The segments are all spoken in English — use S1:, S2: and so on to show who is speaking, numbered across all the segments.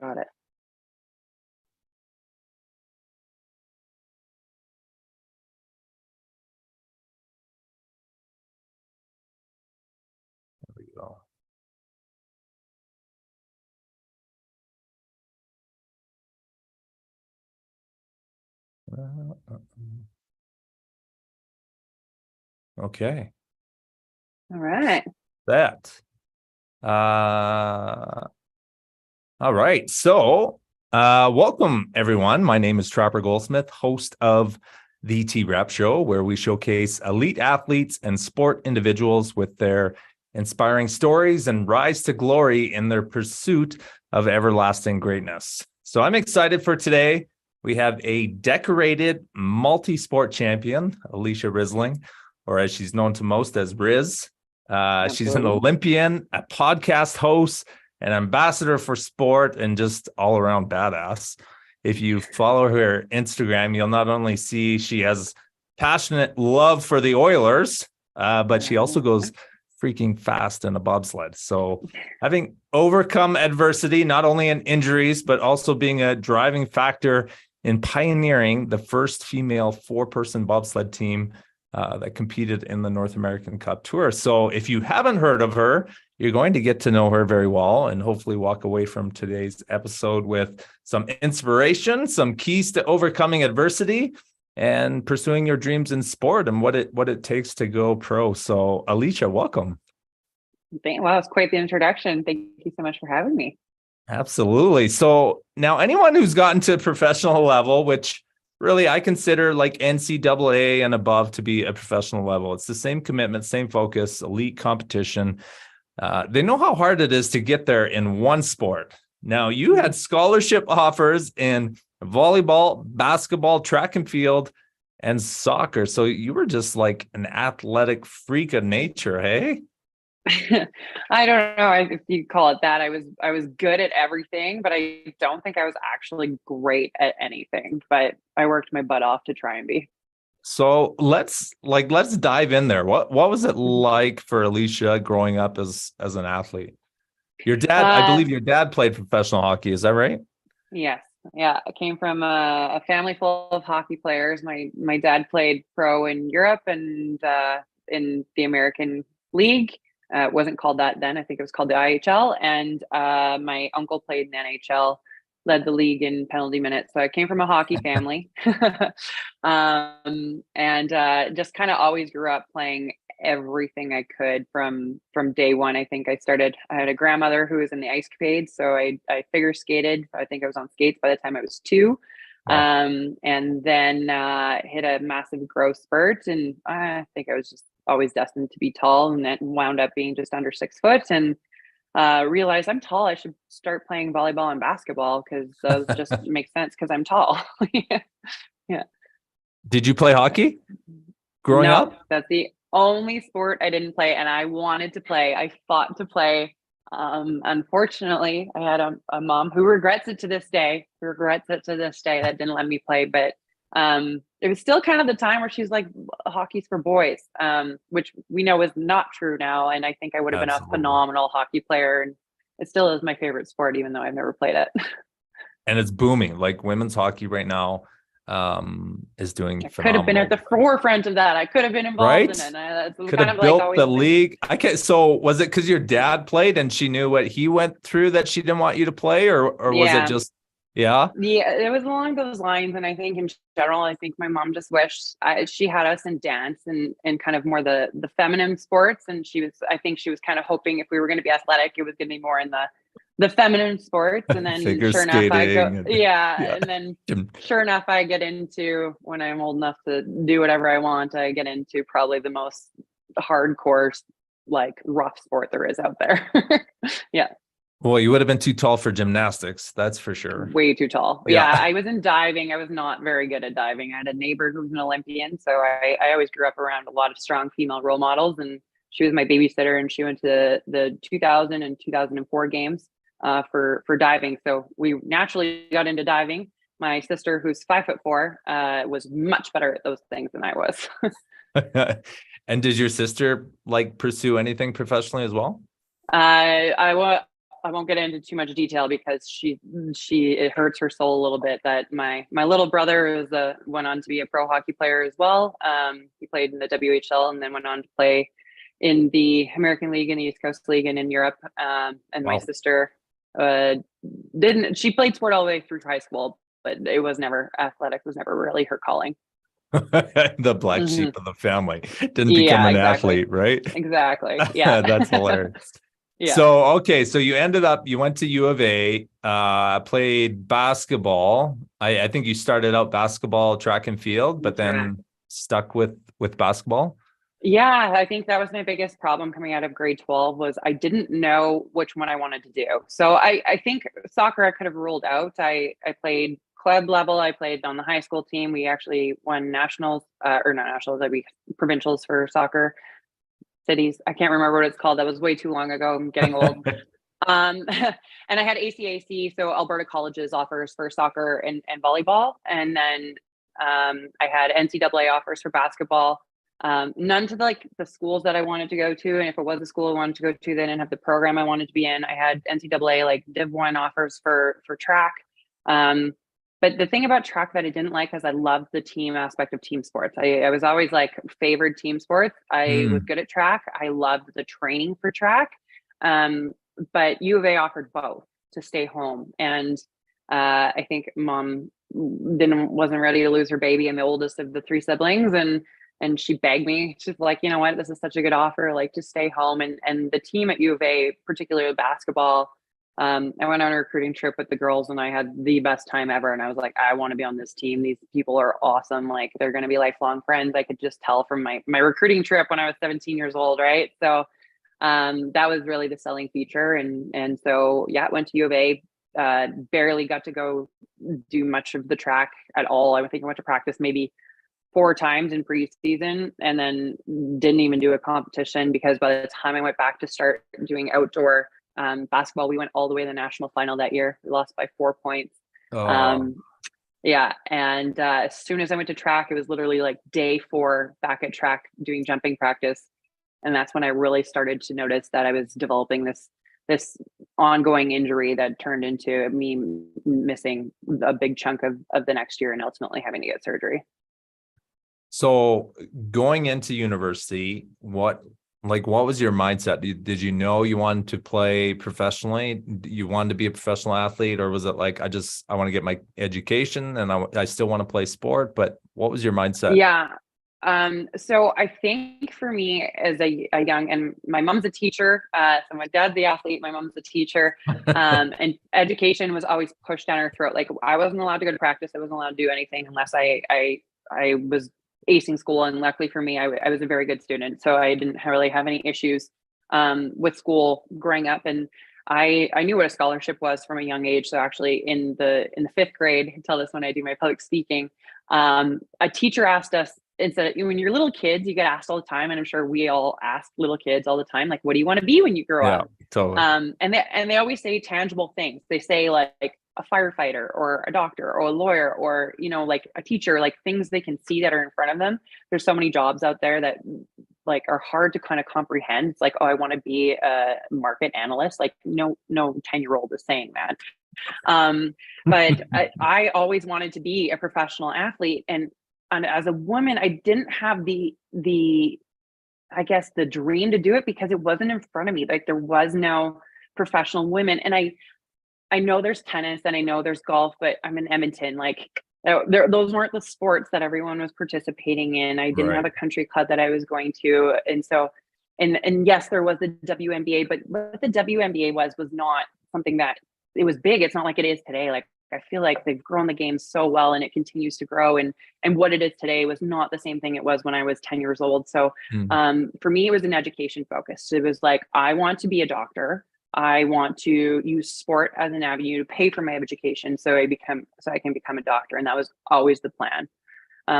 S1: Got it.
S2: There we go. Okay.
S1: All right.
S2: That. All right. So, welcome everyone. My name is Trapper Goldsmith, host of the T-Rep Show, where we showcase elite athletes and sport individuals with their inspiring stories and rise to glory in their pursuit of everlasting greatness. So I'm excited for today. We have a decorated multi-sport champion, Alysia Rissling, or as she's known to most as Riz. She's an Olympian, a podcast host, an ambassador for sport, and just all around badass. If you follow her Instagram, you'll not only see she has passionate love for the Oilers, but she also goes freaking fast in a bobsled. So having overcome adversity, not only in injuries, but also being a driving factor in pioneering the first female 4-person bobsled team that competed in the North American Cup Tour. So if you haven't heard of her, you're going to get to know her very well and hopefully walk away from today's episode with some inspiration, some keys to overcoming adversity and pursuing your dreams in sport and what it takes to go pro. So Alysia, welcome.
S1: Wow, it's quite the introduction. Thank you so much for having me.
S2: Absolutely. So now anyone who's gotten to professional level, which really I consider like NCAA and above to be a professional level, it's the same commitment, same focus, elite competition. They know how hard it is to get there in one sport. Now, you had scholarship offers in volleyball, basketball, track and field, and soccer. So you were just like an athletic freak of nature, hey?
S1: I don't know if you call it that. I was good at everything, but I don't think I was actually great at anything. But I worked my butt off to try and be.
S2: So let's dive in there. What was it like for Alysia growing up as an athlete? Your dad, I believe your dad played professional hockey. Is that right?
S1: Yes. Yeah. I came from a family full of hockey players. My dad played pro in Europe and in the American League. It wasn't called that then. I think it was called the IHL. And my uncle played in the NHL, led the league in penalty minutes. So I came from a hockey family and just kind of always grew up playing everything I could from day one. I think I had a grandmother who was in the ice capades. So I figure skated. I think I was on skates by the time I was 2.
S2: Wow.
S1: And then hit a massive growth spurt. And I think I was just always destined to be tall, and then wound up being just under 6 foot and realized I'm tall. I should start playing volleyball and basketball because those just make sense because I'm tall. Yeah.
S2: Did you play hockey growing up?
S1: That's the only sport I didn't play, and I wanted to play. I fought to play. Unfortunately, I had a mom who regrets it to this day. That didn't let me play, but it was still kind of the time where she's like, hockey's for boys, which we know is not true now. And I think I would have been a phenomenal hockey player, and it still is my favorite sport, even though I've never played it.
S2: And it's booming. Like women's hockey right now is doing phenomenal.
S1: Could have been at the forefront of that. I could have been involved in it. That's
S2: could have built the league. So was it because your dad played and she knew what he went through that she didn't want you to play, or was it just? Yeah,
S1: it was along those lines. And I think in general, I think my mom just wished she had us in dance and kind of more the feminine sports. And I think she was kind of hoping if we were going to be athletic, it was going to be more in the feminine sports. And then sure enough, sure enough, I get into, when I'm old enough to do whatever I want, I get into probably the most hardcore, like rough sport there is out there. Yeah.
S2: Well, you would have been too tall for gymnastics. That's for sure.
S1: Way too tall. Yeah. I was in diving. I was not very good at diving. I had a neighbor who was an Olympian. So I always grew up around a lot of strong female role models. And she was my babysitter, and she went to the 2000 and 2004 games for diving. So we naturally got into diving. My sister, who's 5'4", was much better at those things than I was.
S2: And did your sister like pursue anything professionally as well?
S1: won't get into too much detail because it hurts her soul a little bit that my little brother went on to be a pro hockey player as well. He played in the WHL and then went on to play in the American League and the East Coast League and in Europe. And my sister she played sport all the way through high school, but it was never really her calling.
S2: The black sheep of the family didn't become an athlete, right?
S1: Exactly. Yeah.
S2: That's hilarious.
S1: Yeah.
S2: So you went to U of A, played basketball. I think you started out basketball, track and field, but then stuck with basketball.
S1: Yeah, I think that was my biggest problem coming out of grade 12 was I didn't know which one I wanted to do. So I think soccer I could have ruled out. I played club level. I played on the high school team. We actually won nationals, or not nationals, provincials for soccer cities. I can't remember what it's called. That was way too long ago. I'm getting old. And I had ACAC, so Alberta Colleges offers for soccer and volleyball. And then I had NCAA offers for basketball. None to the schools that I wanted to go to. And if it was a school I wanted to go to, they didn't have the program I wanted to be in. I had NCAA Div 1 offers for track. But the thing about track that I didn't like is I loved the team aspect of team sports. I was always favored team sports. I was good at track. I loved the training for track. But U of A offered both to stay home. And I think mom wasn't ready to lose her baby. I'm the oldest of the three siblings. And she begged me. She's like, you know what, this is such a good offer. Just stay home. And the team at U of A, particularly basketball, I went on a recruiting trip with the girls and I had the best time ever. And I was like, I want to be on this team. These people are awesome. They're going to be lifelong friends. I could just tell from my recruiting trip when I was 17 years old. Right. So, that was really the selling feature. And so, yeah, went to U of A, barely got to go do much of the track at all. I think I went to practice maybe 4 times in preseason and then didn't even do a competition because by the time I went back to start doing outdoor basketball, we went all the way to the national final that year. We lost by 4 points. Yeah. And as soon as I went to track, it was literally day 4 back at track doing jumping practice. And that's when I really started to notice that I was developing this ongoing injury that turned into me missing a big chunk of the next year and ultimately having to get surgery.
S2: So going into university, what was your mindset? Did you know you wanted to play professionally? You wanted to be a professional athlete, or was it I want to get my education and I still want to play sport? But what was your mindset?
S1: Yeah. So I think for me as a young, and my mom's a teacher. So my dad's the athlete, my mom's a teacher. And education was always pushed down her throat. I wasn't allowed to go to practice. I wasn't allowed to do anything unless I was acing school. And luckily for me, I was a very good student. So I didn't really have any issues with school growing up. And I knew what a scholarship was from a young age. So actually in the 5th grade, I tell this when I do my public speaking, a teacher asked us, instead when you're little kids, you get asked all the time. And I'm sure we all ask little kids all the time, what do you want to be when you grow up?
S2: Totally.
S1: And they always say tangible things. They say a firefighter or a doctor or a lawyer or, a teacher, things they can see that are in front of them. There's so many jobs out there that are hard to kind of comprehend. It's I want to be a market analyst. No 10-year-old is saying that. But I always wanted to be a professional athlete. And as a woman, I didn't have the dream to do it because it wasn't in front of me. There was no professional women. And I know there's tennis and I know there's golf, but I'm in Edmonton. Those weren't the sports that everyone was participating in. I didn't have a country club that I was going to. And so, and yes, there was the WNBA, but what the WNBA was not something that it was big. It's not like it is today. I feel like they've grown the game so well and it continues to grow. And what it is today was not the same thing it was when I was 10 years old. So for me, it was an education focus. It was I want to be a doctor. I want to use sport as an avenue to pay for my education so I can become a doctor. And that was always the plan.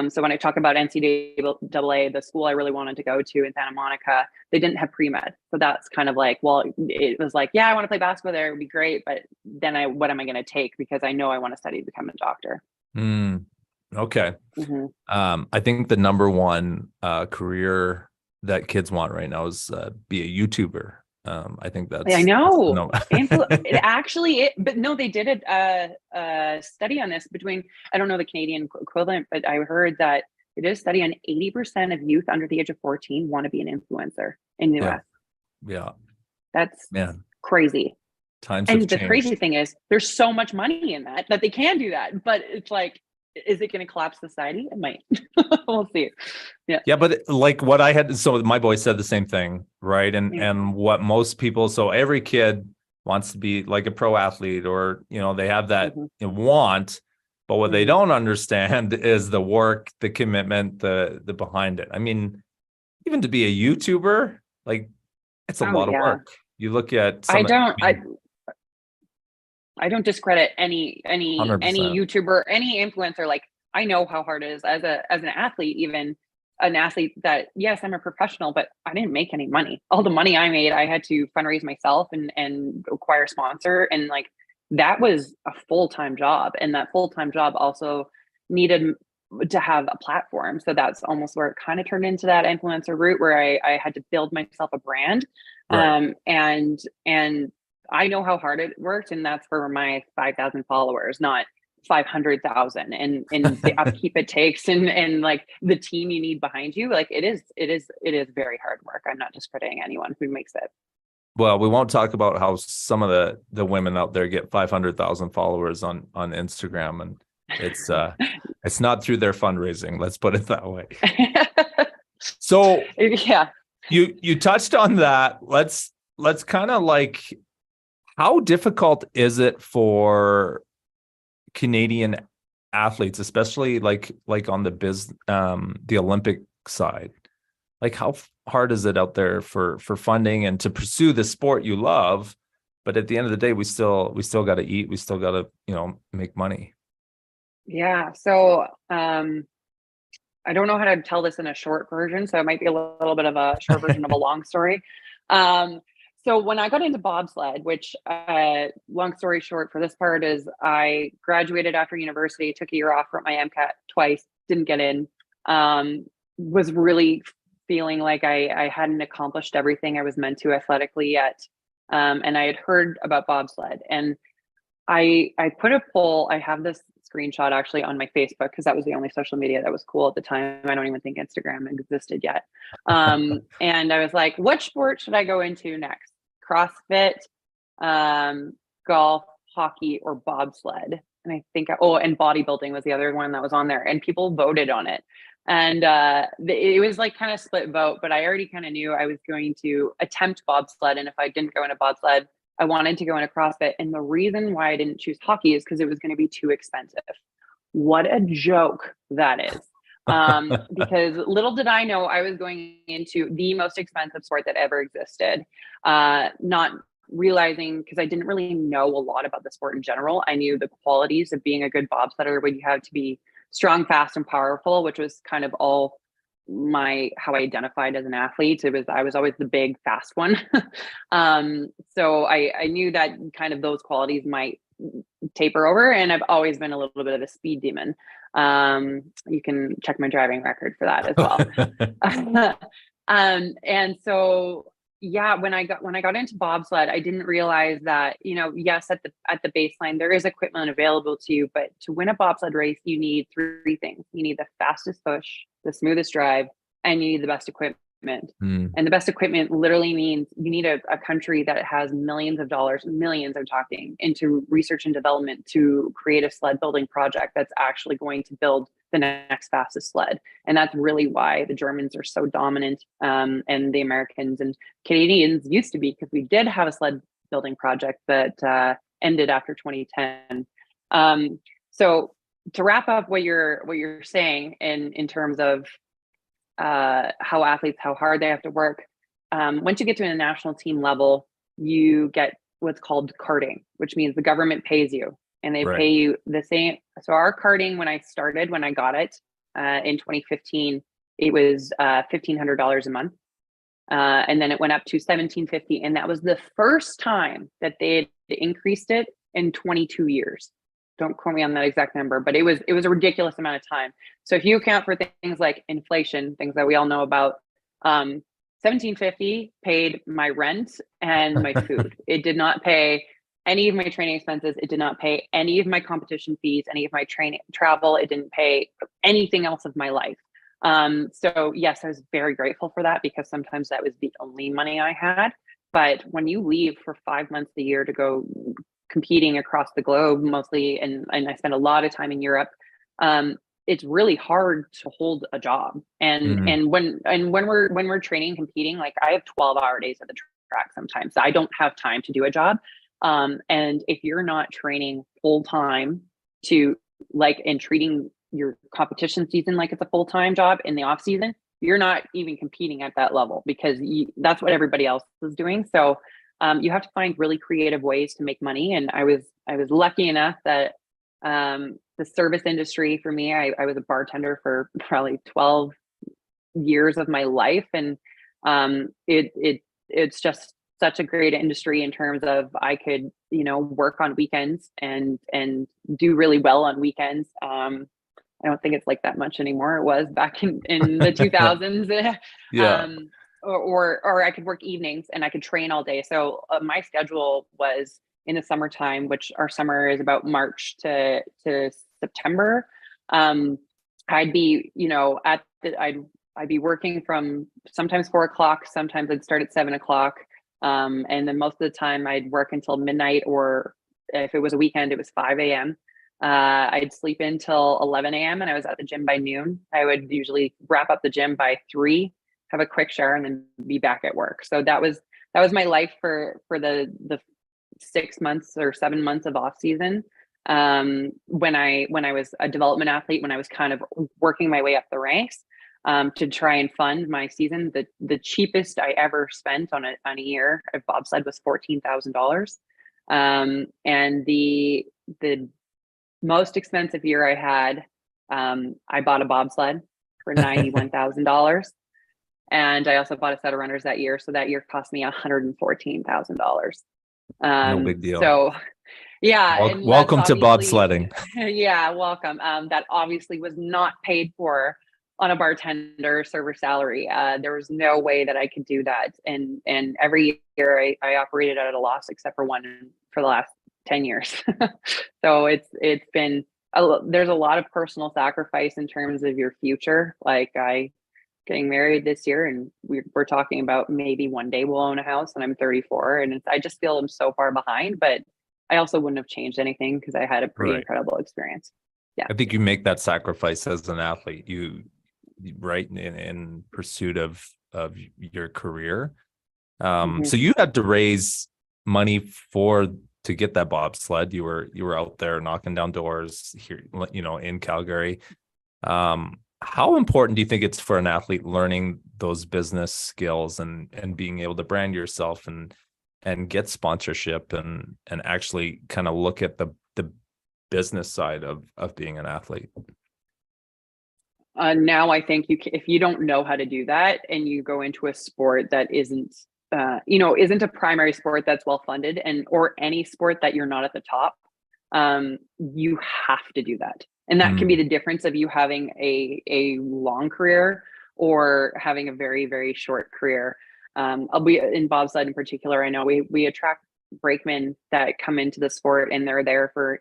S1: So when I talk about NCAA, the school I really wanted to go to in Santa Monica, they didn't have pre-med. So that's kind of it was yeah, I want to play basketball there. It would be great. But then what am I going to take? Because I know I want to study to become a doctor.
S2: Okay. Mm-hmm. I think the number one career that kids want right now is be a YouTuber. I think
S1: I
S2: that's
S1: know.
S2: no.
S1: But no, they did a study on this between, I don't know the Canadian equivalent, but I heard that they did a study on 80% of youth under the age of 14 want to be an influencer in the
S2: Yeah,
S1: US.
S2: yeah,
S1: That's
S2: man.
S1: Crazy.
S2: Times have
S1: And the
S2: changed.
S1: crazy thing is there's so much money in that they can do that. But it's like, is it going to collapse society? It might. We'll see. Yeah.
S2: Yeah, but like what I had, so my boy said the same thing, right? And what most people, so every kid wants to be like a pro athlete, or they have that want, but what they don't understand is the work, the commitment, the behind it. I mean, even to be a YouTuber, like it's a lot of work. You look at some.
S1: I don't discredit any
S2: 100%.
S1: YouTuber, any influencer. Like, I know how hard it is as an athlete, even an athlete that, yes, I'm a professional, but I didn't make any money. All the money I made, I had to fundraise myself and acquire a sponsor. And like, that was a full-time job. And that full-time job also needed to have a platform. So that's almost where it kind of turned into that influencer route, where I had to build myself a brand.
S2: Right.
S1: And I know how hard it worked, and that's for my 5,000 followers, not 500,000. And the upkeep it takes, and like the team you need behind you. Like it is very hard work. I'm not discrediting anyone who makes it.
S2: Well, we won't talk about how some of the women out there get 500,000 followers on Instagram, and it's not through their fundraising. Let's put it that way. So
S1: yeah,
S2: you touched on that. Let's kind of like, how difficult is it for Canadian athletes, especially like on the Olympic side? Like, how hard is it out there for funding and to pursue the sport you love? But at the end of the day, we still got to eat. We still got to, make money.
S1: Yeah. So I don't know how to tell this in a short version, so it might be a little bit of a short version of a long story. So when I got into bobsled, which long story short for this part is I graduated after university, took a year off, wrote my MCAT twice, didn't get in, was really feeling like I hadn't accomplished everything I was meant to athletically yet. And I had heard about bobsled, and I put a poll. I have this screenshot actually on my Facebook because that was the only social media that was cool at the time. I don't even think Instagram existed yet. And I was like, what sport should I go into next? CrossFit, golf, hockey, or bobsled? And I think, and bodybuilding was the other one that was on there, and people voted on it. And it was like kind of split vote, but I already kind of knew I was going to attempt bobsled. And if I didn't go into bobsled, I wanted to go into CrossFit. And the reason why I didn't choose hockey is because it was going to be too expensive. What a joke that is. Because little did I know I was going into the most expensive sport that ever existed. Not realizing, because I didn't really know a lot about the sport in general. I knew the qualities of being a good bobsledder, would you have to be strong, fast, and powerful, which was kind of all how I identified as an athlete. I was always the big fast one. So I knew that kind of those qualities might taper over, and I've always been a little bit of a speed demon. You can check my driving record for that as well. And so yeah, when I got into bobsled, I didn't realize that, yes, at the baseline there is equipment available to you, but to win a bobsled race you need three things. You need the fastest push, the smoothest drive, and you need the best equipment. And the best equipment literally means you need a country that has millions of dollars, millions I'm talking, into research and development to create a sled building project that's actually going to build the next fastest sled. And that's really why the Germans are so dominant, and the Americans and Canadians used to be, because we did have a sled building project that ended after 2010. So to wrap up what you're saying in terms of how athletes, how hard they have to work. Once you get to a national team level, you get what's called carding, which means the government pays you, and they pay you the same. So our carding, when I got it in 2015, it was $1,500 a month. And then it went up to $1,750. And that was the first time that they had increased it in 22 years. Don't quote me on that exact number, but it was a ridiculous amount of time. So if you account for things like inflation, things that we all know about, $1,750 paid my rent and my food. It did not pay any of my training expenses. It did not pay any of my competition fees, any of my training travel. It didn't pay anything else of my life. So yes, I was very grateful for that, because sometimes that was the only money I had. But when you leave for 5 months a year to go competing across the globe mostly, and I spent a lot of time in Europe, it's really hard to hold a job. And when we're training, competing, like I have 12-hour days at the track sometimes. So I don't have time to do a job. And if you're not training full time to and treating your competition season like it's a full-time job in the off season, you're not even competing at that level, because that's what everybody else is doing. So you have to find really creative ways to make money. And I was lucky enough that the service industry for me, I was a bartender for probably 12 years of my life. And it's just such a great industry in terms of I could, work on weekends and do really well on weekends. I don't think it's like that much anymore. It was back in the 2000s.
S2: Yeah.
S1: Or I could work evenings and I could train all day. So my schedule was in the summertime, which our summer is about March to September. I'd be, I'd be working from sometimes 4 o'clock. Sometimes I'd start at 7 o'clock. And then most of the time I'd work until midnight, or if it was a weekend, it was 5 a.m. I'd sleep until 11 a.m. and I was at the gym by noon. I would usually wrap up the gym by 3, have a quick shower, and then be back at work. So that was my life for the 6 months or 7 months of off season. When I was a development athlete, when I was kind of working my way up the ranks, to try and fund my season, the cheapest I ever spent on a year of bobsled was $14,000. And the most expensive year I had, I bought a bobsled for $91,000. And I also bought a set of runners that year. So that year cost me $114,000.
S2: No big deal.
S1: So yeah.
S2: Welcome to bobsledding.
S1: Yeah, welcome. That obviously was not paid for on a bartender server salary. There was no way that I could do that. And every year I operated at a loss, except for one for the last 10 years. So it's been, there's a lot of personal sacrifice in terms of your future. Like getting married this year, and we're talking about maybe one day we'll own a house, and I'm 34, and I just feel I'm so far behind, but I also wouldn't have changed anything because I had a pretty incredible experience. Yeah.
S2: I think you make that sacrifice as an athlete, right, in pursuit of your career. So you had to raise money to get that bobsled. You were out there knocking down doors here, in Calgary. How important do you think it's for an athlete learning those business skills and being able to brand yourself and get sponsorship and actually kind of look at the business side of being an athlete?
S1: Now I think if you don't know how to do that and you go into a sport that isn't a primary sport that's well funded, or any sport that you're not at the top, you have to do that. And that can be the difference of you having a long career or having a very, very short career. In bobsled in particular, I know we attract brakemen that come into the sport and they're there for,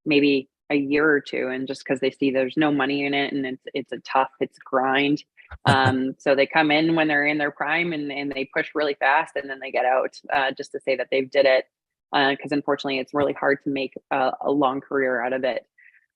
S1: maybe a year or two. And just because they see there's no money in it and it's grind. So they come in when they're in their prime and they push really fast, and then they get out just to say that they've did it. Because unfortunately it's really hard to make a long career out of it.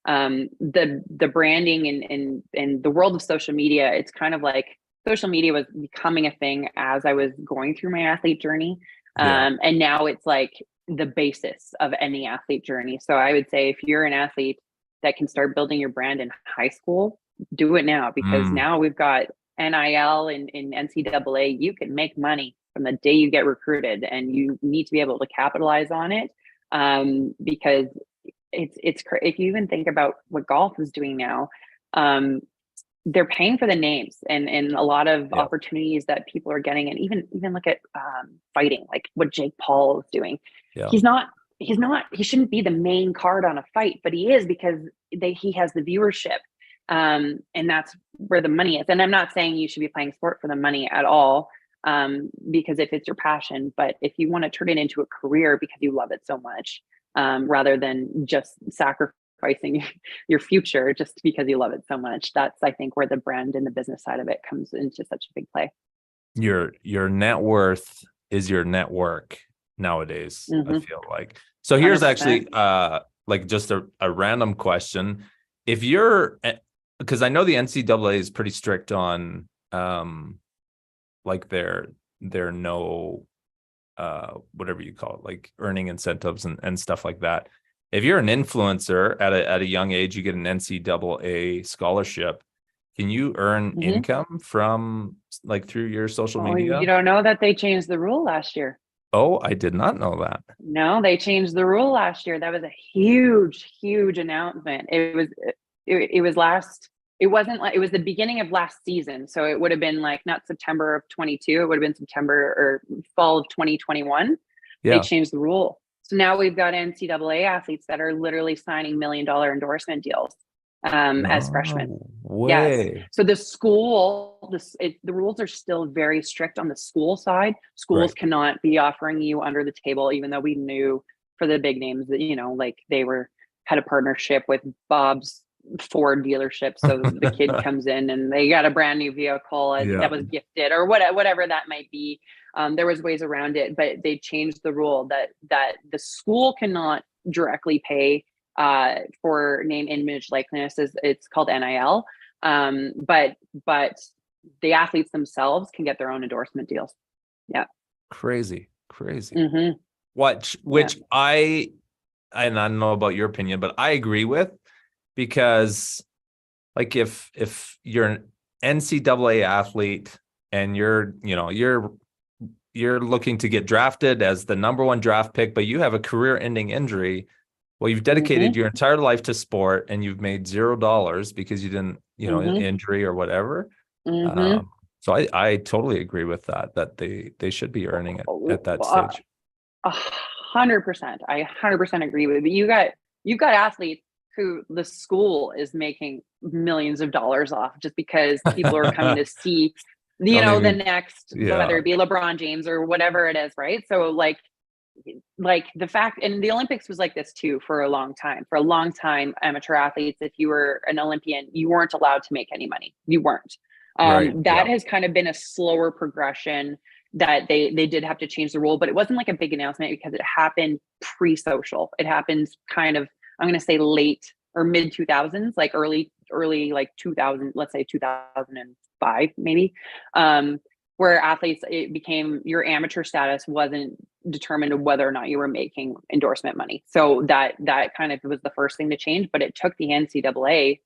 S1: The branding and the world of social media, it's kind of like social media was becoming a thing as I was going through my athlete journey. And now it's like the basis of any athlete journey. So I would say if you're an athlete that can start building your brand in high school, do it now, because now we've got NIL and NCAA. You can make money from the day you get recruited, and you need to be able to capitalize on it. Because it's if you even think about what golf is doing now, they're paying for the names and a lot of opportunities that people are getting. And even look at fighting, like what Jake Paul is doing. He shouldn't be the main card on a fight, but he is, because he has the viewership. And that's where the money is. And I'm not saying you should be playing sport for the money at all. because if it's your passion, but if you want to turn it into a career because you love it so much, rather than just sacrificing your future just because you love it so much, that's, I think, where the brand and the business side of it comes into such a big play.
S2: Your net worth is your network nowadays, I feel like. So here's
S1: 100%.
S2: actually like just a random question. If you're, because I know the NCAA is pretty strict on like their no whatever you call it, like earning incentives and stuff like that. If you're an influencer at a young age, you get an NCAA scholarship. Can you earn income from like through your social media?
S1: You don't know that they changed the rule last year.
S2: Oh, I did not know that.
S1: No, they changed the rule last year. That was a huge announcement. It was the beginning of last season. So it would have been like not September of 22, it would have been September or fall of 2021.
S2: Yeah.
S1: They changed the rule. So now we've got NCAA athletes that are literally signing $1 million endorsement deals as freshmen.
S2: Way.
S1: Yes. So the school, the rules are still very strict on the school side. Schools cannot be offering you under the table, even though we knew for the big names that, like they had a partnership with Bob's Ford dealership. So the kid comes in and they got a brand new vehicle that was gifted or whatever that might be. There was ways around it, but they changed the rule that the school cannot directly pay for name, image, likeness, it's called NIL. But the athletes themselves can get their own endorsement deals. Yeah.
S2: Crazy. Which I don't know about your opinion, but I agree with, because like if you're an NCAA athlete and you're looking to get drafted as the number one draft pick, but you have a career-ending injury, well, you've dedicated your entire life to sport and you've made $0 because you didn't, injury or whatever. So I totally agree with that they should be earning it at that stage.
S1: 100%. I 100% agree with you. You've got athletes who the school is making millions of dollars off just because people are coming to see, the next, whether it be LeBron James or whatever it is, right? So like the fact, and the Olympics was like this too for a long time. For a long time, amateur athletes, if you were an Olympian, you weren't allowed to make any money. You weren't. That has kind of been a slower progression that they did have to change the rule, but it wasn't like a big announcement because it happened pre-social. It happened kind of, I'm going to say late or mid 2000s, like early like 2000, let's say 2005 maybe, where athletes, it became your amateur status wasn't determined whether or not you were making endorsement money. So that kind of was the first thing to change, but it took the NCAA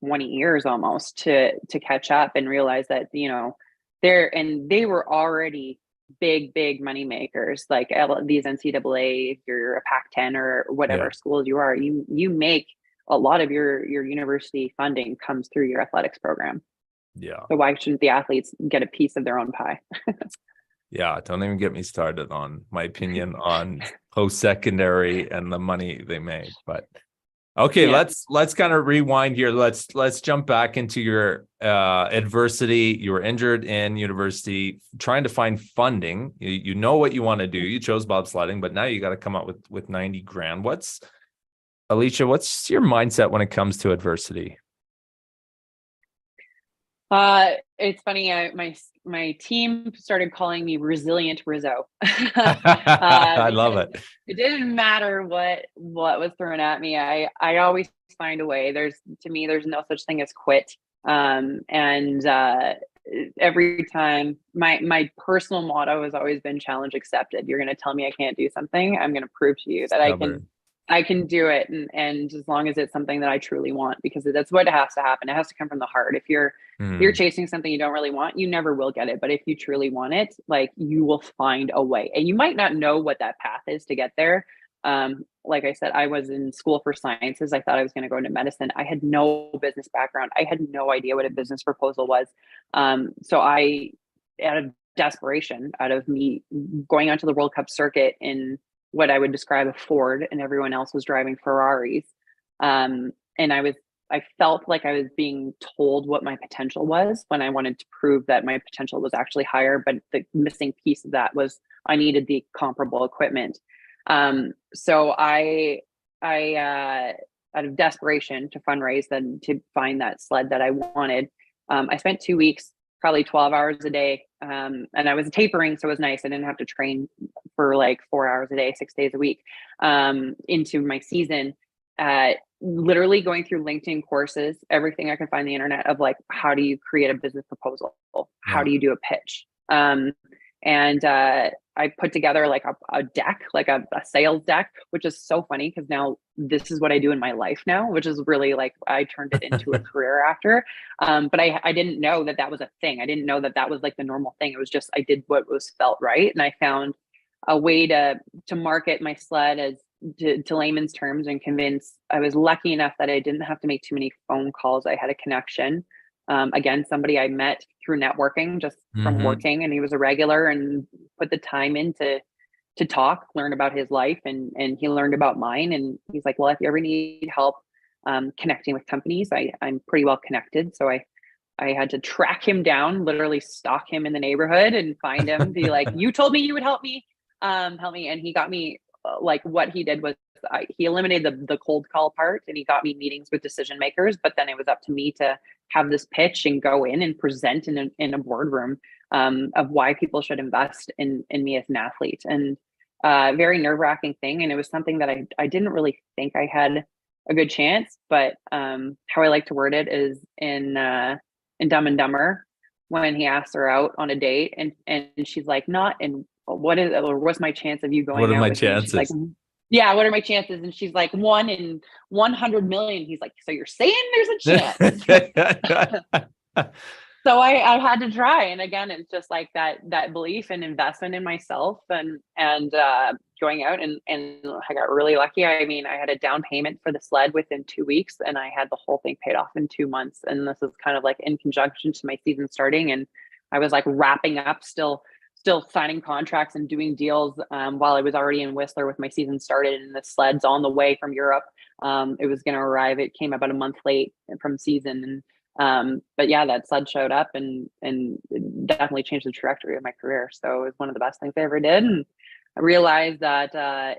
S1: 20 years almost to catch up and realize that, they were already big money makers, like these NCAA, if you're a Pac-10 or whatever schools you are, you make a lot of your university funding comes through your athletics program.
S2: Yeah.
S1: So why shouldn't the athletes get a piece of their own pie?
S2: Yeah, don't even get me started on my opinion on post-secondary and the money they make. But okay, let's kind of rewind here. Let's jump back into your adversity. You were injured in university, trying to find funding. You know what you want to do. You chose bobsledding, but now you got to come up with 90 grand. Alysia, what's your mindset when it comes to adversity?
S1: It's funny. My team started calling me Resilient Rizzo.
S2: I love it.
S1: It didn't matter what was thrown at me. I always find a way. There's no such thing as quit. Every time my personal motto has always been challenge accepted. You're going to tell me I can't do something, I'm going to prove to you that I can do it. And as long as it's something that I truly want, because that's what has to happen. It has to come from the heart. If you're chasing something you don't really want, you never will get it. But if you truly want it, like, you will find a way, and you might not know what that path is to get there. Like I said, I was in school for sciences. I thought I was going to go into medicine. I had no business background. I had no idea what a business proposal was. So I, out of desperation, out of me going onto the World Cup circuit in what I would describe a Ford, and everyone else was driving Ferraris. And I was I felt like I was being told what my potential was when I wanted to prove that my potential was actually higher. But the missing piece of that was I needed the comparable equipment. So out of desperation to fundraise and to find that sled that I wanted, I spent 2 weeks, probably 12 hours a day. And I was tapering, so it was nice. I didn't have to train for like 4 hours a day, 6 days a week, into my season. Literally going through LinkedIn courses, everything I could find on the internet of like, how do you create a business proposal? How do you do a pitch? And I put together like a deck, like a sales deck, which is so funny because now this is what I do in my life now, which is really like I turned it into a career after. But I didn't know that that was a thing. I didn't know that that was like the normal thing. It was just I did what was felt right, and I found a way to market my sled as to layman's terms and convince. I was lucky enough that I didn't have to make too many phone calls. I had a connection. Again, somebody I met through networking just from working, and he was a regular and put the time in to talk, learn about his life, and he learned about mine. And he's like, well, if you ever need help connecting with companies, I'm pretty well connected. So I had to track him down, literally stalk him in the neighborhood and find him, be like, you told me you would help me. And he got me, like what he did was he eliminated the cold call part, and he got me meetings with decision makers. But then it was up to me to have this pitch and go in and present in a boardroom of why people should invest in me as an athlete. And very nerve-wracking thing. And it was something that I didn't really think I had a good chance. But how I like to word it is in Dumb and Dumber, when he asks her out on a date, and she's like, not in what's my chance of you going out?
S2: What are my
S1: with me?
S2: chances?
S1: She's like, yeah, what are my chances? And she's like, 1 in 100 million. He's like, so you're saying there's a chance? So I had to try. And again, it's just like that belief and investment in myself and going out and I got really lucky. I mean, I had a down payment for the sled within 2 weeks, and I had the whole thing paid off in 2 months. And this is kind of like in conjunction to my season starting. And I was like wrapping up, still signing contracts and doing deals while I was already in Whistler with my season started, and the sled's on the way from Europe. It was going to arrive. It came about a month late from season. And but yeah, that sled showed up and it definitely changed the trajectory of my career. So it was one of the best things I ever did. And I realized that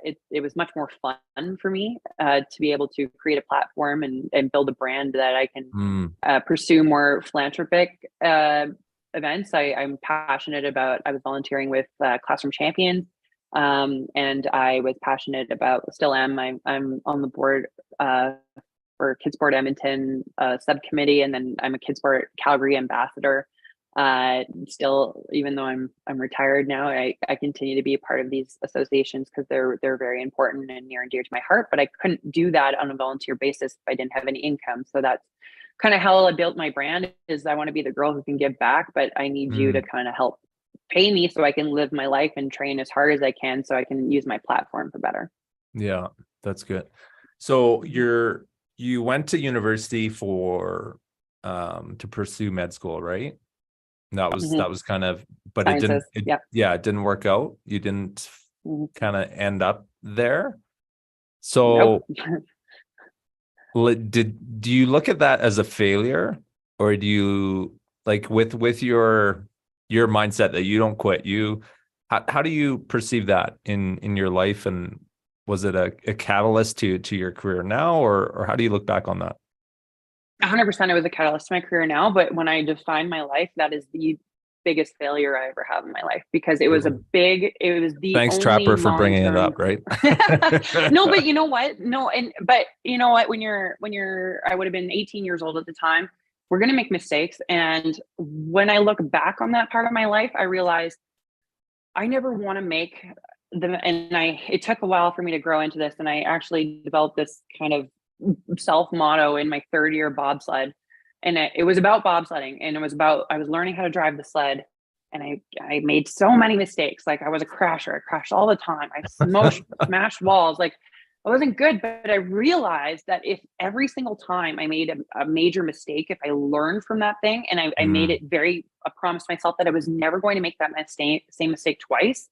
S1: it was much more fun for me to be able to create a platform and build a brand that I can pursue more philanthropic events. I'm passionate about. I was volunteering with Classroom Champions, and I was passionate about. Still am. I'm on the board for Kids Sport Edmonton subcommittee, and then I'm a Kids Sport Calgary ambassador. Still, even though I'm retired now, I continue to be a part of these associations because they're very important and near and dear to my heart. But I couldn't do that on a volunteer basis if I didn't have any income. So that's kind of how I built my brand. Is I want to be the girl who can give back, but I need you to kind of help pay me so I can live my life and train as hard as I can so I can use my platform for better.
S2: Yeah, that's good. So you went to university for to pursue med school, right? That was kind of, but
S1: Sciences,
S2: it didn't work out. You didn't kind of end up there. So do you look at that as a failure, or do you, like, with your mindset that you don't quit, how do you perceive that in your life? And was it a catalyst to your career now, or how do you look back on that?
S1: 100% it was a catalyst to my career now, but when I define my life, that is the biggest failure I ever have in my life, because it was the
S2: Thanks,
S1: only
S2: Trapper, for bringing it up, right?
S1: No, but you know what? No, but you know what? When I would have been 18 years old at the time, we're going to make mistakes. And when I look back on that part of my life, I realized I never want to make them. And it took a while for me to grow into this. And I actually developed this kind of self motto in my third year bobsled, and it was about bobsledding, and I was learning how to drive the sled, and I made so many mistakes. Like I was a crasher. I crashed all the time. I smashed walls. Like I wasn't good, but I realized that if every single time I made a major mistake, if I learned from that thing, and I made it I promised myself that I was never going to make that same mistake twice,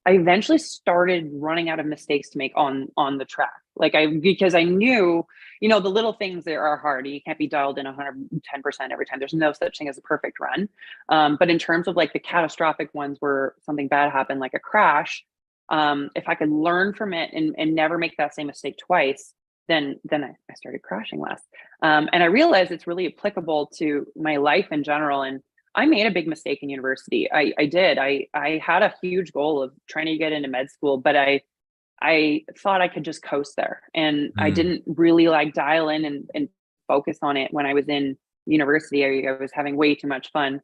S1: I eventually started running out of mistakes to make on the track. because I knew, the little things that are hard. You can't be dialed in 110% every time. There's no such thing as a perfect run. But in terms of like the catastrophic ones where something bad happened, like a crash, if I could learn from it and never make that same mistake twice, then I started crashing less. And I realized it's really applicable to my life in general. And I made a big mistake in university. I did. I had a huge goal of trying to get into med school, but I thought I could just coast there. And I didn't really like dial in and focus on it when I was in university. I was having way too much fun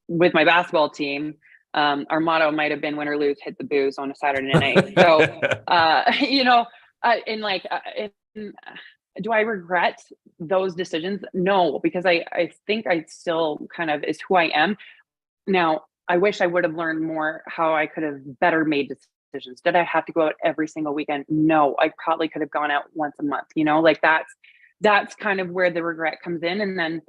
S1: with my basketball team. Our motto might have been win or lose, hit the booze on a Saturday night. So, do I regret those decisions? No, because I think I still kind of is who I am. Now, I wish I would have learned more how I could have better made decisions. Did I have to go out every single weekend? No, I probably could have gone out once a month, like that's kind of where the regret comes in. And then,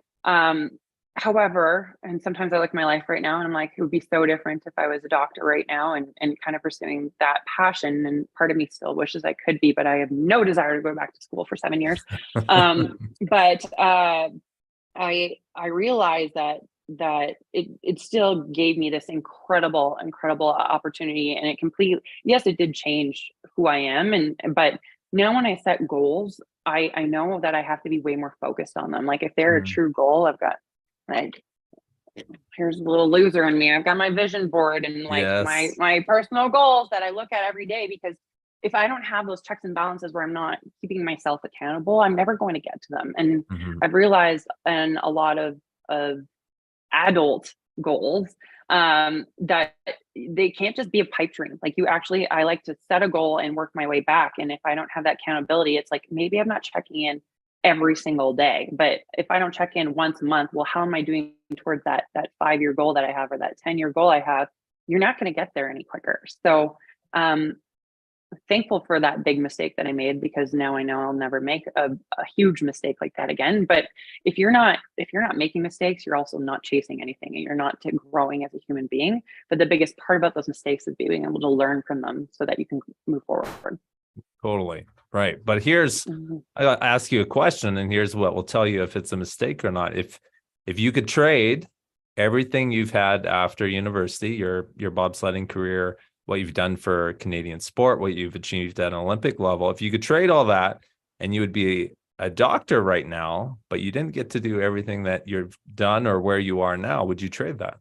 S1: however, and sometimes I look at my life right now and I'm like, it would be so different if I was a doctor right now and kind of pursuing that passion. And part of me still wishes I could be, but I have no desire to go back to school for 7 years. But I realized that it still gave me this incredible opportunity, and it did change who I am. But now when I set goals, I know that I have to be way more focused on them. Like if they're a true goal, I've got like, here's a little loser in me. I've got my vision board and like my personal goals that I look at every day, because if I don't have those checks and balances where I'm not keeping myself accountable, I'm never going to get to them. And I've realized in a lot of adult goals that they can't just be a pipe dream. Like I like to set a goal and work my way back. And if I don't have that accountability, it's like, maybe I'm not checking in every single day, but if I don't check in once a month, well, how am I doing towards that 5-year goal that I have, or that 10-year goal I have? You're not going to get there any quicker. So thankful for that big mistake that I made, because now I know I'll never make a huge mistake like that again. But if you're not making mistakes, you're also not chasing anything, and you're not growing as a human being. But the biggest part about those mistakes is being able to learn from them so that you can move forward.
S2: Totally. Right. But I'll ask you a question, and here's what will tell you if it's a mistake or not. If you could trade everything you've had after university, your bobsledding career, what you've done for Canadian sport, what you've achieved at an Olympic level, if you could trade all that and you would be a doctor right now, but you didn't get to do everything that you've done or where you are now, would you trade that?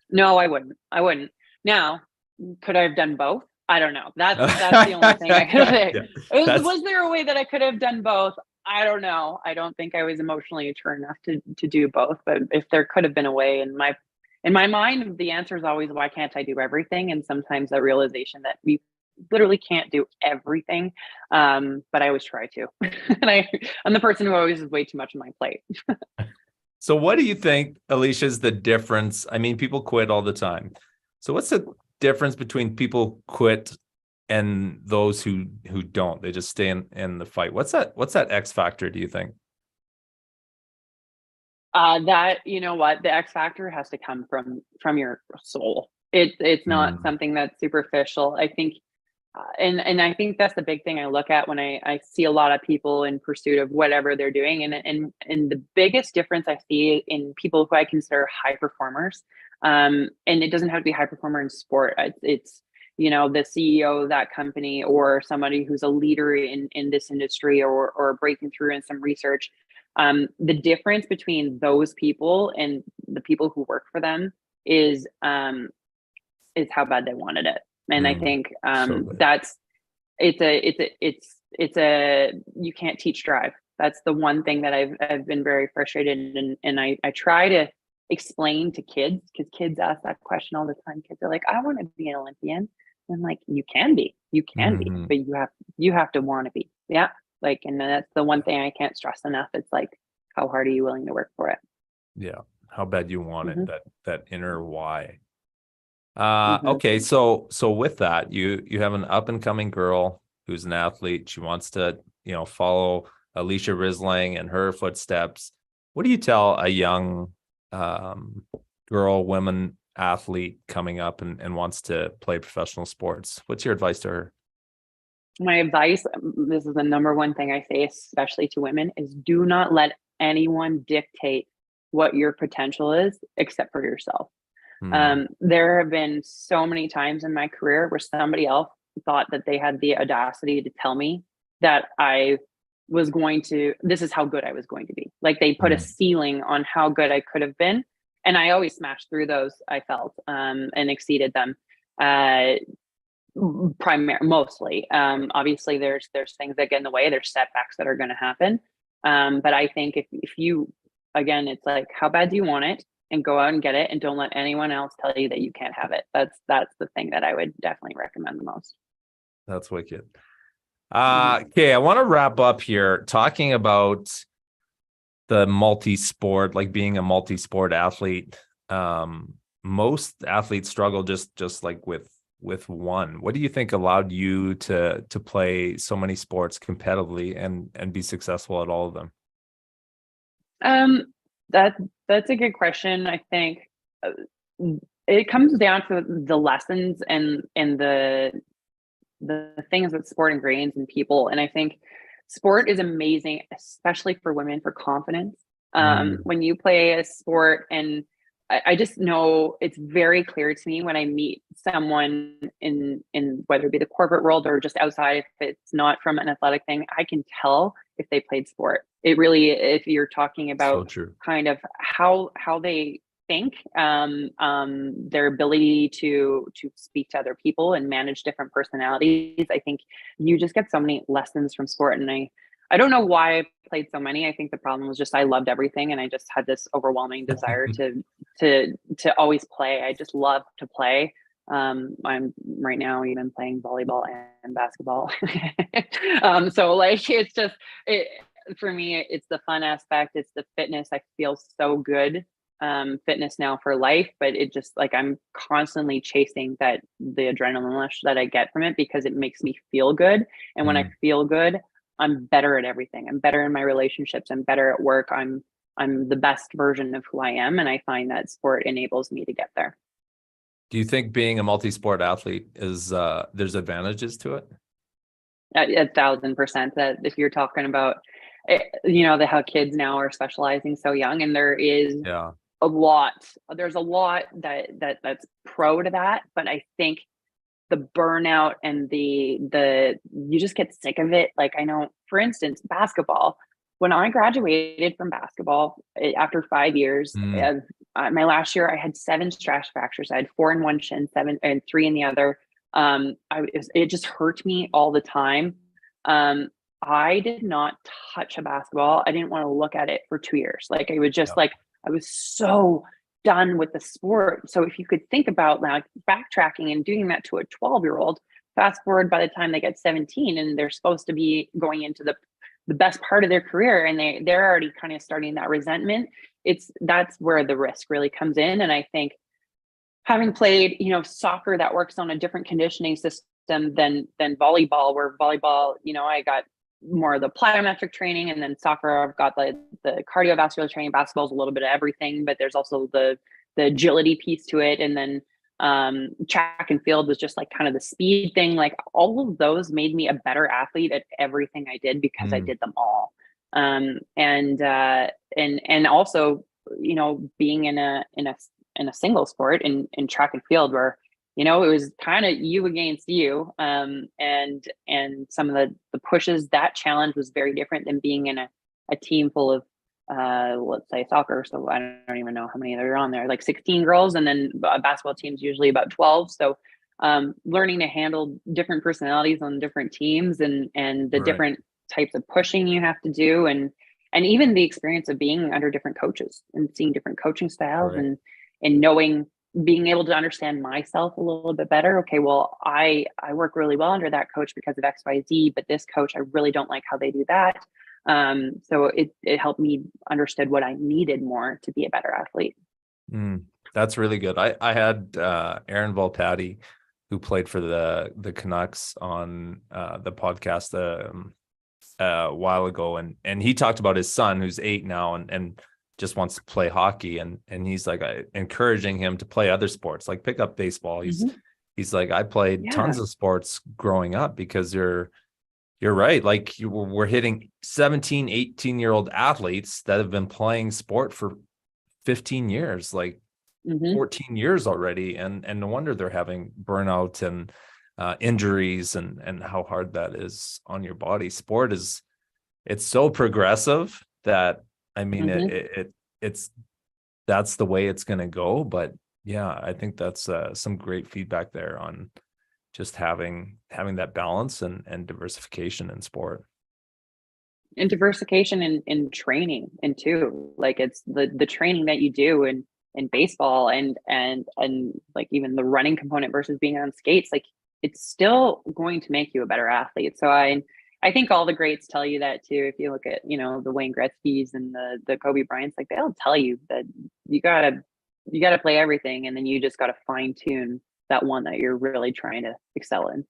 S1: No, I wouldn't. Now, could I have done both? I don't know. That's the only thing I could say. Yeah, was there a way that I could have done both? I don't know. I don't think I was emotionally mature enough to do both. But if there could have been a way, in my mind, the answer is always, why can't I do everything? And sometimes that realization that we literally can't do everything. But I always try to. And I'm the person who always has way too much on my plate.
S2: So what do you think, Alysia, is the difference? I mean, people quit all the time. So what's the difference between people quit and those who don't? They just stay in the fight. What's that X factor, do you think?
S1: That, the X factor has to come from your soul. It's not something that's superficial. I think, and I think that's the big thing I look at when I see a lot of people in pursuit of whatever they're doing. And the biggest difference I see in people who I consider high performers, and it doesn't have to be high performer in sport. It's the CEO of that company, or somebody who's a leader in this industry, or breaking through in some research. The difference between those people and the people who work for them is how bad they wanted it. And I think it's a you can't teach drive. That's the one thing that I've been very frustrated in, and I try to explain to kids, because kids ask that question all the time. Kids are like, I want to be an Olympian. And I'm like, you can be, but you have to want to be. Yeah. Like, and that's the one thing I can't stress enough. It's like, how hard are you willing to work for it?
S2: Yeah. How bad you want it, that inner why. Okay. So with that, you have an up and coming girl who's an athlete. She wants to, follow Alysia Rissling and her footsteps. What do you tell a young woman athlete coming up and wants to play professional sports? What's your advice to her?
S1: My advice, this is the number one thing I say, especially to women, is do not let anyone dictate what your potential is except for yourself. There have been so many times in my career where somebody else thought that they had the audacity to tell me that this is how good I was going to be. Like they put a ceiling on how good I could have been. And I always smashed through those, I felt, and exceeded them. Mostly. Obviously there's things that get in the way, there's setbacks that are going to happen. But I think if you, again, it's like, how bad do you want it? And go out and get it, and don't let anyone else tell you that you can't have it. That's the thing that I would definitely recommend the most.
S2: That's wicked. Okay, I want to wrap up here talking about the multi-sport, like being a multi-sport athlete. Most athletes struggle just like with one. What do you think allowed you to play so many sports competitively and be successful at all of them?
S1: That's a good question. I think it comes down to the lessons and the things that sport ingrains in people. And I think sport is amazing, especially for women, for confidence. When you play a sport, and I just know it's very clear to me when I meet someone in whether it be the corporate world or just outside, if it's not from an athletic thing, I can tell if they played sport. It really, if you're talking about kind of how they think, their ability to speak to other people and manage different personalities, I think you just get so many lessons from sport. And I don't know why I played so many. I think the problem was just I loved everything, and I just had this overwhelming desire to always play. I just love to play. I'm right now even playing volleyball and basketball. So like it's just for me, it's the fun aspect, it's the fitness. I feel so good. Fitness now for life, but it just like I'm constantly chasing the adrenaline rush that I get from it, because it makes me feel good. And when I feel good, I'm better at everything. I'm better in my relationships. I'm better at work. I'm the best version of who I am. And I find that sport enables me to get there.
S2: Do you think being a multi-sport athlete is there's advantages to it?
S1: 1,000%. That if you're talking about, how kids now are specializing so young, and there's a lot that's pro to that. But I think the burnout and the you just get sick of it. Like I know, for instance, basketball. When I graduated from basketball after 5 years, my last year I had 7 stress fractures. I had 4 in one shin, 7 and 3 in the other. It just hurt me all the time. I did not touch a basketball. I didn't want to look at it for 2 years. Like it was just like I was so done with the sport. So if you could think about like backtracking and doing that to a 12-year-old, fast forward by the time they get 17 and they're supposed to be going into the best part of their career, and they're already kind of starting that resentment. That's where the risk really comes in. And I think having played, soccer that works on a different conditioning system than volleyball, where volleyball, I got more of the plyometric training, and then soccer, I've got the cardiovascular training. Basketball's a little bit of everything, but there's also the agility piece to it. And then track and field was just like kind of the speed thing. Like all of those made me a better athlete at everything I did because I did them all. And also, being in a single sport in track and field where, it was kind of you against you. And some of the pushes, that challenge was very different than being in a team full of, let's say soccer. So I don't even know how many there are on there, like 16 girls. And then a basketball team's usually about 12. So learning to handle different personalities on different teams and the different types of pushing you have to do. And even the experience of being under different coaches and seeing different coaching styles and being able to understand myself a little bit better. Okay, well, I work really well under that coach because of XYZ, but this coach, I really don't like how they do that. So it helped me understand what I needed more to be a better athlete.
S2: That's really good. I had Aaron Volpatti, who played for the Canucks, on the podcast a while ago, and he talked about his son who's 8 now and just wants to play hockey, and he's like encouraging him to play other sports, like pick up baseball. He's like, I played tons of sports growing up because you're You're right. Like we're hitting 17, 18-year-old athletes that have been playing sport for 15 years, like
S1: Hmm.
S2: 14 years already. And no wonder they're having burnout and injuries and how hard that is on your body. Sport it's so progressive that, I mean,
S1: Hmm.
S2: it's that's the way it's going to go. But yeah, I think that's some great feedback there on just having that balance and diversification in sport.
S1: And diversification in training and too, like it's the training that you do in baseball and like even the running component versus being on skates, like it's still going to make you a better athlete. So I think all the greats tell you that too. If you look at, the Wayne Gretzky's and the Kobe Bryant's, like they'll tell you that you gotta play everything, and then you just gotta fine tune that one that you're really trying to excel in.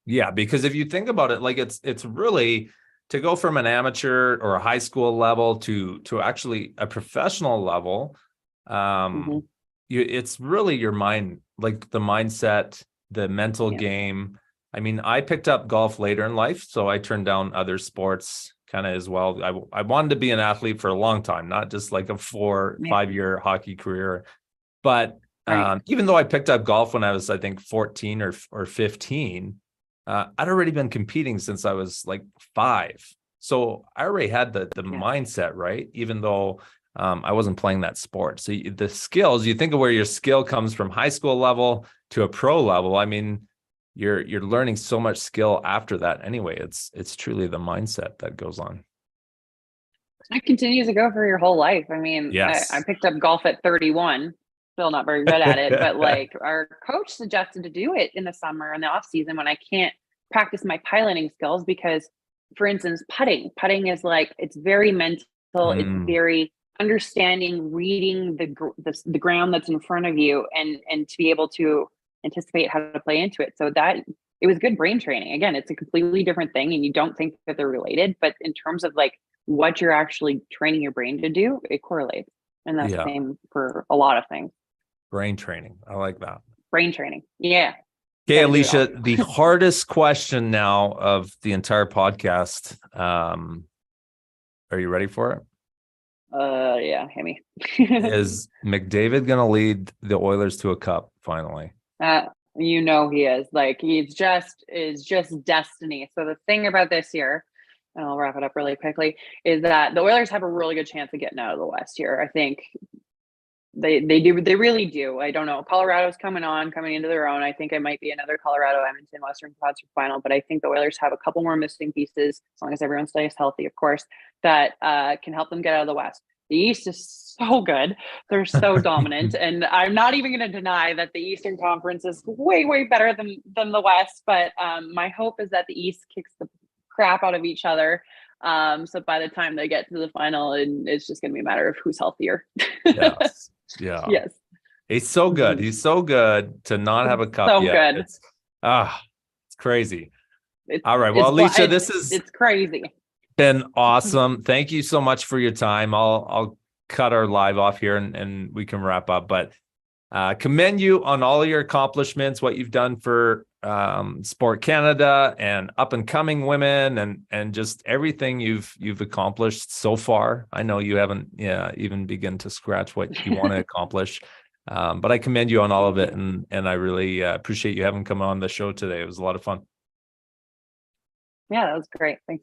S2: Yeah, because if you think about it, like it's really to go from an amateur or a high school level to actually a professional level.
S1: Hmm.
S2: It's really your mind, like the mindset, the mental
S1: Yeah.
S2: game. I mean, I picked up golf later in life, so I turned down other sports kind of as well. I wanted to be an athlete for a long time, not just like a
S1: Yeah.
S2: 5-year hockey career. But
S1: Right.
S2: even though I picked up golf when I was, I think, 14 or 15, I'd already been competing since I was like 5. So I already had the
S1: Yeah.
S2: mindset, right? Even though I wasn't playing that sport. So the skills, you think of where your skill comes from high school level to a pro level. I mean, you're learning so much skill after that anyway. It's truly the mindset that goes on.
S1: It continues to go for your whole life. I mean, I
S2: Yes.
S1: picked up golf at 31, still not very good at it, but like our coach suggested to do it in the summer and the off season when I can't practice my piloting skills because, for instance, putting is like it's very mental, it's
S2: Mm,
S1: very understanding, reading the ground that's in front of you, and to be able to anticipate how to play into it. So that it was good brain training. Again, it's a completely different thing, and you don't think that they're related, but in terms of like what you're actually training your brain to do, it correlates. And that's the
S2: yeah.
S1: same for a lot of things.
S2: Brain training. I like that.
S1: Brain training. Yeah.
S2: Okay,
S1: Got to do it all.
S2: Alysia, the hardest question now of the entire podcast. Are you ready for it?
S1: Yeah, hit me.
S2: Is McDavid going to lead the Oilers to a cup finally?
S1: uh, he is like, is just destiny. So the thing about this year, and I'll wrap it up really quickly, is that the Oilers have a really good chance of getting out of the West here. I think they really do. I don't know. Colorado's coming into their own. I think it might be another Colorado Edmonton Western Conference final, but I think the Oilers have a couple more missing pieces, as long as everyone stays healthy, of course, that can help them get out of the West. The East is so good. They're so dominant. And I'm not even going to deny that the Eastern Conference is way, way better than the West. But my hope is that the East kicks the crap out of each other. So by the time they get to the final, and it's just going to be a matter of who's healthier.
S2: Yes. Yeah.
S1: Yes.
S2: He's so good.
S1: Mhm.
S2: He's so good to not have a cup
S1: So
S2: yet.
S1: good.
S2: It's crazy.
S1: It's
S2: All right. Well,
S1: it's
S2: Alysia,
S1: it's
S2: this has
S1: it's crazy.
S2: been awesome. Thank you so much for your time. I'll cut our live off here and we can wrap up. But commend you on all your accomplishments, what you've done for Sport Canada and up and coming women and just everything you've accomplished so far. I know you haven't even begun to scratch what you want to accomplish. But I commend you on all of it. And I really appreciate you having come on the show today. It was a lot of fun.
S1: Yeah, that was great. Thanks.